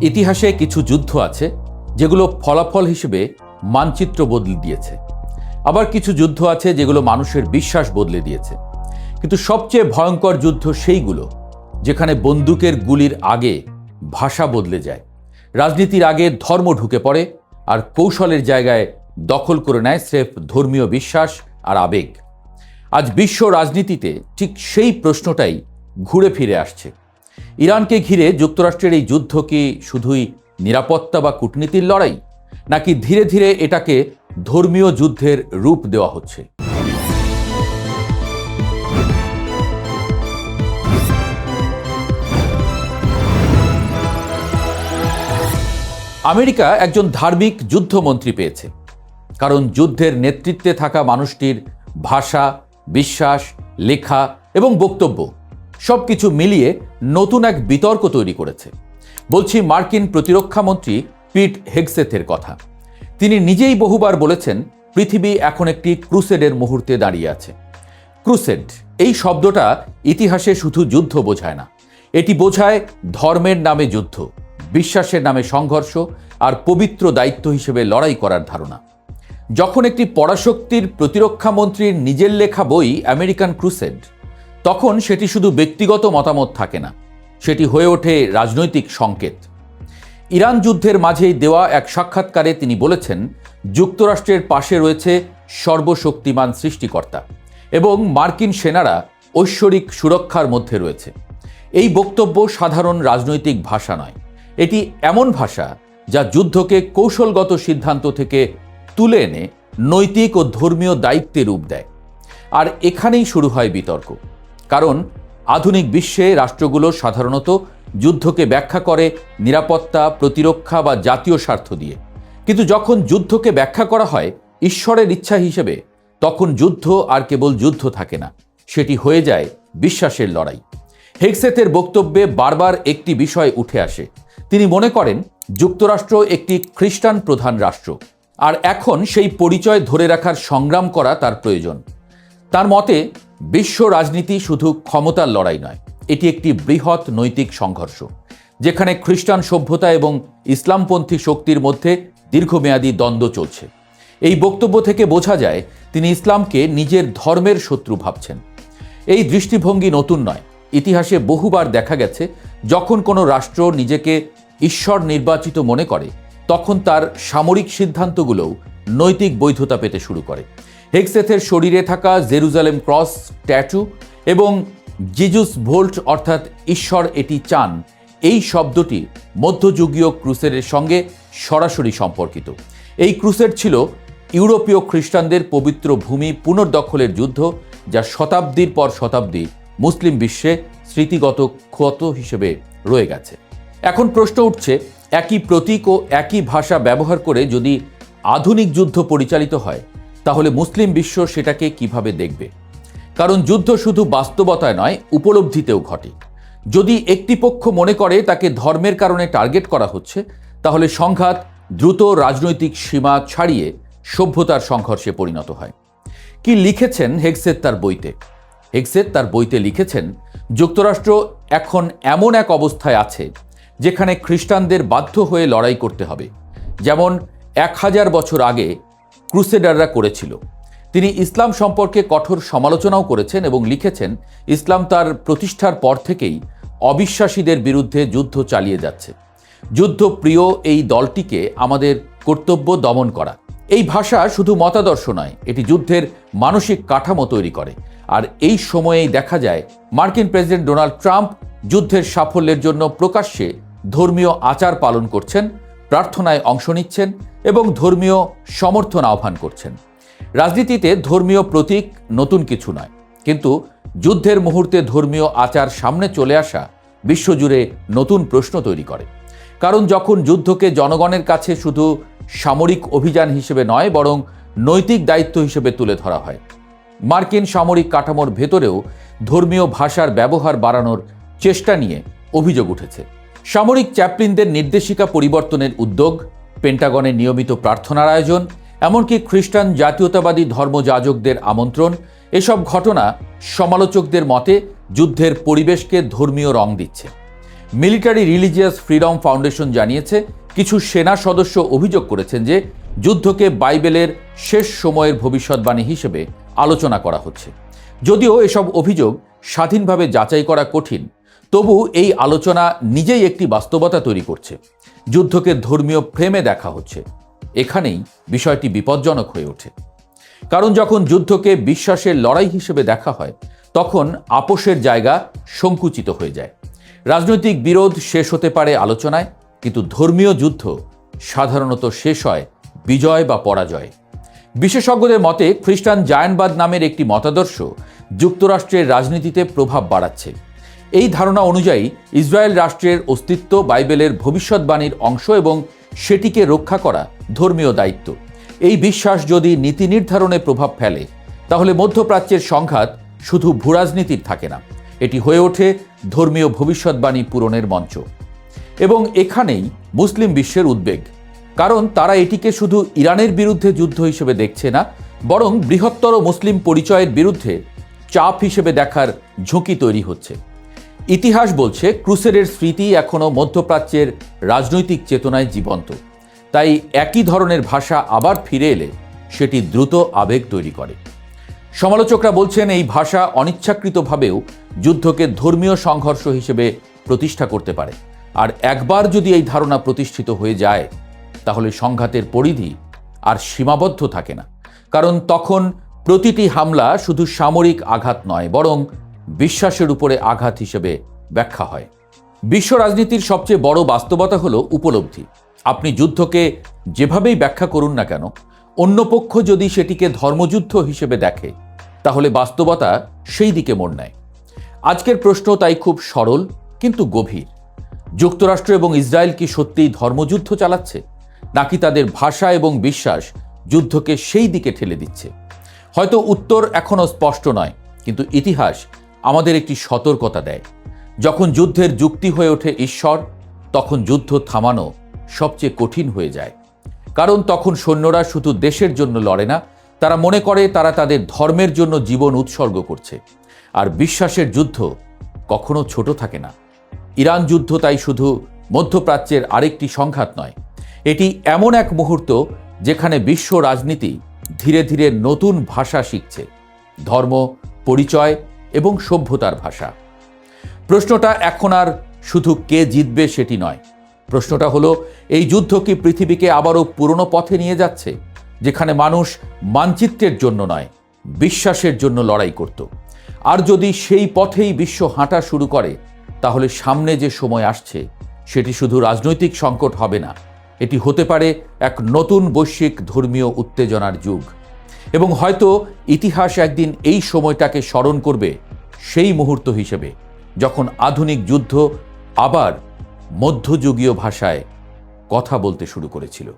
ইতিহাসে কিছু যুদ্ধ আছে যেগুলো ফলাফল হিসেবে মানচিত্র বদলে দিয়েছে, আবার কিছু যুদ্ধ আছে যেগুলো মানুষের বিশ্বাস বদলে দিয়েছে। কিন্তু সবচেয়ে ভয়ঙ্কর যুদ্ধ সেইগুলো যেখানে বন্দুকের গুলির আগে ভাষা বদলে যায়, রাজনীতির আগে ধর্ম ঢুকে পড়ে, আর কৌশলের জায়গায় দখল করে নেয় স্রেফ ধর্মীয় বিশ্বাস আর আবেগ। আজ বিশ্ব রাজনীতিতে ঠিক সেই প্রশ্নটাই ঘুরে ফিরে আসছে। ইরানকে ঘিরে যুক্তরাষ্ট্রের এই যুদ্ধ কি শুধুই নিরাপত্তা বা কূটনীতির লড়াই, নাকি ধীরে ধীরে এটাকে ধর্মীয় যুদ্ধের রূপ দেওয়া হচ্ছে? আমেরিকা একজন ধার্মিক যুদ্ধমন্ত্রী পেয়েছে, কারণ যুদ্ধের নেতৃত্বে থাকা মানুষটির ভাষা, বিশ্বাস, লেখা এবং বক্তব্য সবকিছু মিলিয়ে নতুন এক বিতর্ক তৈরি করেছে। বলছি মার্কিন প্রতিরক্ষামন্ত্রী পিট হেগসেথের কথা। তিনি নিজেই বহুবার বলেছেন, পৃথিবী এখন একটি ক্রুসেডের মুহূর্তে দাঁড়িয়ে আছে। ক্রুসেড এই শব্দটা ইতিহাসে শুধু যুদ্ধ বোঝায় না, এটি বোঝায় ধর্মের নামে যুদ্ধ, বিশ্বাসের নামে সংঘর্ষ আর পবিত্র দায়িত্ব হিসেবে লড়াই করার ধারণা। যখন একটি পরাশক্তির প্রতিরক্ষামন্ত্রীর নিজের লেখা বই আমেরিকান ক্রুসেড, তখন সেটি শুধু ব্যক্তিগত মতামত থাকে না, সেটি হয়ে ওঠে রাজনৈতিক সংকেত। ইরান যুদ্ধের মাঝেই দেওয়া এক সাক্ষাৎকারে তিনি বলেছেন, যুক্তরাষ্ট্রের পাশে রয়েছে সর্বশক্তিমান সৃষ্টিকর্তা এবং মার্কিন সেনারা ঐশ্বরিক সুরক্ষার মধ্যে রয়েছে। এই বক্তব্য সাধারণ রাজনৈতিক ভাষা নয়, এটি এমন ভাষা যা যুদ্ধকে কৌশলগত সিদ্ধান্ত থেকে তুলে এনে নৈতিক ও ধর্মীয় দায়িত্বে রূপ দেয়। আর এখানেই শুরু হয় বিতর্ক, কারণ আধুনিক বিশ্বে রাষ্ট্রগুলো সাধারণত যুদ্ধকে ব্যাখ্যা করে নিরাপত্তা, প্রতিরক্ষা বা জাতীয় স্বার্থ দিয়ে। কিন্তু যখন যুদ্ধকে ব্যাখ্যা করা হয় ঈশ্বরের ইচ্ছা হিসেবে, তখন যুদ্ধ আর কেবল যুদ্ধ থাকে না, সেটি হয়ে যায় বিশ্বাসের লড়াই। হেগসেথের বক্তব্যে বারবার একটি বিষয় উঠে আসে। তিনি মনে করেন যুক্তরাষ্ট্র একটি খ্রিস্টান প্রধান রাষ্ট্র, আর এখন সেই পরিচয় ধরে রাখার সংগ্রাম করা তার প্রয়োজন। তার মতে বিশ্ব রাজনীতি শুধু ক্ষমতার লড়াই নয়, এটি একটি বৃহৎ নৈতিক সংঘর্ষ, যেখানে খ্রিস্টান সভ্যতা এবং ইসলামপন্থী শক্তির মধ্যে দীর্ঘমেয়াদী দ্বন্দ্ব চলছে। এই বক্তব্য থেকে বোঝা যায় তিনি ইসলামকে নিজের ধর্মের শত্রু ভাবছেন। এই দৃষ্টিভঙ্গি নতুন নয়, ইতিহাসে বহুবার দেখা গেছে যখন কোনো রাষ্ট্র নিজেকে ঈশ্বর নির্বাচিত মনে করে, তখন তার সামরিক সিদ্ধান্তগুলোও নৈতিক বৈধতা পেতে শুরু করে। হেগসেথের শরীরে থাকা জেরুজালেম ক্রস ট্যাটু এবং জিজুস ভোল্ট অর্থাৎ ঈশ্বর এটি চান, এই শব্দটি মধ্যযুগীয় ক্রুসেডের সঙ্গে সরাসরি সম্পর্কিত। এই ক্রুসেড ছিল ইউরোপীয় খ্রিস্টানদের পবিত্র ভূমি পুনর্দখলের যুদ্ধ, যা শতাব্দীর পর শতাব্দী মুসলিম বিশ্বে স্মৃতিগত ক্ষত হিসেবে রয়ে গেছে। এখন প্রশ্ন উঠছে, একই প্রতীক ও একই ভাষা ব্যবহার করে যদি আধুনিক যুদ্ধ পরিচালিত হয়, তাহলে মুসলিম বিশ্ব সেটাকে কিভাবে দেখবে? কারণ যুদ্ধ শুধু বাস্তবতায় নয়, উপলব্ধিতেও ঘটে। যদি একটি পক্ষ মনে করে তাকে ধর্মের কারণে টার্গেট করা হচ্ছে, তাহলে সংঘাত দ্রুত রাজনৈতিক সীমা ছাড়িয়ে সভ্যতার সংঘর্ষে পরিণত হয়। কি লিখেছেন হেগসেথ তার বইতে? হেগসেথ তার বইতে লিখেছেন, যুক্তরাষ্ট্র এখন এমন এক অবস্থায় আছে যেখানে খ্রিস্টানদের বাধ্য হয়ে লড়াই করতে হবে, যেমন 1000 বছর আগে ক্রুসেডাররা করেছিল। তিনি ইসলাম সম্পর্কে কঠোর সমালোচনাও করেছেন এবং লিখেছেন, ইসলাম তার প্রতিষ্ঠার পর থেকেই অবিশ্বাসীদের বিরুদ্ধে যুদ্ধ চালিয়ে যাচ্ছে। যুদ্ধপ্রিয় এই দলটিকে আমাদের কর্তব্য দমন করা। এই ভাষা শুধু মতাদর্শ নয়, এটি যুদ্ধের মানসিক কাঠামো তৈরি করে। আর এই সময়েই দেখা যায় মার্কিন প্রেসিডেন্ট ডোনাল্ড ট্রাম্প যুদ্ধের সাফল্যের জন্য প্রকাশ্যে ধর্মীয় আচার পালন করছেন, প্রার্থনায় অংশ নিচ্ছেন এবং ধর্মীয় সমর্থন আহ্বান করছেন। রাজনীতিতে ধর্মীয় প্রতীক নতুন কিছু নয়, কিন্তু যুদ্ধের মুহূর্তে ধর্মীয় আচার সামনে চলে আসা বিশ্বজুড়ে নতুন প্রশ্ন তৈরি করে। কারণ যখন যুদ্ধকে জনগণের কাছে শুধু সামরিক অভিযান হিসেবে নয়, বরং নৈতিক দায়িত্ব হিসেবে তুলে ধরা হয়। মার্কিন সামরিক কাঠামোর ভেতরেও ধর্মীয় ভাষার ব্যবহার বাড়ানোর চেষ্টা নিয়ে অভিযোগ উঠেছে। সামরিক চ্যাপলিনদের নির্দেশিকা পরিবর্তনের উদ্যোগ, পেন্টাগনের নিয়মিত প্রার্থনার আয়োজন, এমনকি খ্রিস্টান জাতীয়তাবাদী ধর্মযাজকদের আমন্ত্রণ, এসব ঘটনা সমালোচকদের মতে যুদ্ধের পরিবেশকে ধর্মীয় রং দিচ্ছে। মিলিটারি রিলিজিয়াস ফ্রিডম ফাউন্ডেশন জানিয়েছে, কিছু সেনা সদস্য অভিযোগ করেছেন যে যুদ্ধকে বাইবেলের শেষ সময়ের ভবিষ্যৎবাণী হিসেবে আলোচনা করা হচ্ছে। যদিও এসব অভিযোগ স্বাধীনভাবে যাচাই করা কঠিন, তবু এই আলোচনা নিজেই একটি বাস্তবতা তৈরি করছে। যুদ্ধকে ধর্মীয় ফ্রেমে দেখা হচ্ছে। এখানেই বিষয়টি বিপজ্জনক হয়ে ওঠে। কারণ যখন যুদ্ধকে বিশ্বাসের লড়াই হিসেবে দেখা হয়, তখন আপোষের জায়গা সংকুচিত হয়ে যায়। রাজনৈতিক বিরোধ শেষ হতে পারে আলোচনায়, কিন্তু ধর্মীয় যুদ্ধ সাধারণত শেষ হয় বিজয় বা পরাজয়। বিশেষজ্ঞদের মতে খ্রিস্টান জায়নবাদ নামের একটি মতাদর্শ যুক্তরাষ্ট্রের রাজনীতিতে প্রভাব বাড়াচ্ছে। এই ধারণা অনুযায়ী ইসরায়েল রাষ্ট্রের অস্তিত্ব বাইবেলের ভবিষ্যৎবাণীর অংশ এবং সেটিকে রক্ষা করা ধর্মীয় দায়িত্ব। এই বিশ্বাস যদি নীতি নির্ধারণে প্রভাব ফেলে, তাহলে মধ্যপ্রাচ্যের সংঘাত শুধু ভূরাজনীতির থাকে না, এটি হয়ে ওঠে ধর্মীয় ভবিষ্যৎবাণী পূরণের মঞ্চ। এবং এখানেই মুসলিম বিশ্বের উদ্বেগ, কারণ তারা এটিকে শুধু ইরানের বিরুদ্ধে যুদ্ধ হিসেবে দেখছে না, বরং বৃহত্তর মুসলিম পরিচয়ের বিরুদ্ধে চাপ হিসেবে দেখার ঝুঁকি তৈরি হচ্ছে। ইতিহাস বলছে ক্রুসেডের স্মৃতি এখনও মধ্যপ্রাচ্যের রাজনৈতিক চেতনায় জীবন্ত। তাই একই ধরনের ভাষা আবার ফিরে এলে সেটি দ্রুত আবেগ তৈরি করে। সমালোচকরা বলছেন এই ভাষা অনিচ্ছাকৃতভাবেও যুদ্ধকে ধর্মীয় সংঘর্ষ হিসেবে প্রতিষ্ঠা করতে পারে। আর একবার যদি এই ধারণা প্রতিষ্ঠিত হয়ে যায়, তাহলে সংঘাতের পরিধি আর সীমাবদ্ধ থাকে না। কারণ তখন প্রতিটি হামলা শুধু সামরিক আঘাত নয়, বরং বিশ্বাসের উপরে আঘাত হিসেবে ব্যাখ্যা হয়। বিশ্ব রাজনীতির সবচেয়ে বড় বাস্তবতা হলো উপলব্ধি। আপনি যুদ্ধকে যেভাবেই ব্যাখ্যা করুন না কেন, অন্য পক্ষ যদি সেটিকে ধর্মযুদ্ধ হিসেবে দেখে, তাহলে বাস্তবতা সেই দিকে মোড় নেয়। আজকের প্রশ্ন তাই খুব সরল কিন্তু গভীর। যুক্তরাষ্ট্র এবং ইসরায়েল কি সত্যিই ধর্মযুদ্ধ চালাচ্ছে, নাকি তাদের ভাষা এবং বিশ্বাস যুদ্ধকে সেই দিকে ঠেলে দিচ্ছে? হয়তো উত্তর এখনও স্পষ্ট নয়, কিন্তু ইতিহাস আমাদের একটি সতর্কতা দেয়। যখন যুদ্ধের যুক্তি হয়ে ওঠে ঈশ্বর, তখন যুদ্ধ থামানো সবচেয়ে কঠিন হয়ে যায়। কারণ তখন সৈন্যরা শুধু দেশের জন্য লড়ে না, তারা মনে করে তারা তাদের ধর্মের জন্য জীবন উৎসর্গ করছে। আর বিশ্বাসের যুদ্ধ কখনো ছোট থাকে না। ইরান যুদ্ধ তাই শুধু মধ্যপ্রাচ্যের আরেকটি সংঘাত নয়, এটি এমন এক মুহূর্ত যেখানে বিশ্ব রাজনীতি ধীরে ধীরে নতুন ভাষা শিখছে, ধর্ম, পরিচয় এবং সভ্যতার ভাষা। প্রশ্নটা এখন আর শুধু কে জিতবে সেটি নয়। প্রশ্নটা হলো, এই যুদ্ধ কি পৃথিবীকে আবারও পুরনো পথে নিয়ে যাচ্ছে, যেখানে মানুষ মানচিত্রের জন্য নয়, বিশ্বাসের জন্য লড়াই করত? আর যদি সেই পথেই বিশ্ব হাঁটা শুরু করে, তাহলে সামনে যে সময় আসছে সেটি শুধু রাজনৈতিক সংকট হবে না, এটি হতে পারে এক নতুন বৈশ্বিক ধর্মীয় উত্তেজনার যুগ। এবং হয়তো ইতিহাস একদিন এই সময়টাকে স্মরণ করবে সেই মুহূর্ত হিসেবে, যখন আধুনিক যুদ্ধ আবার মধ্যযুগীয় ভাষায় কথা বলতে শুরু করেছিল।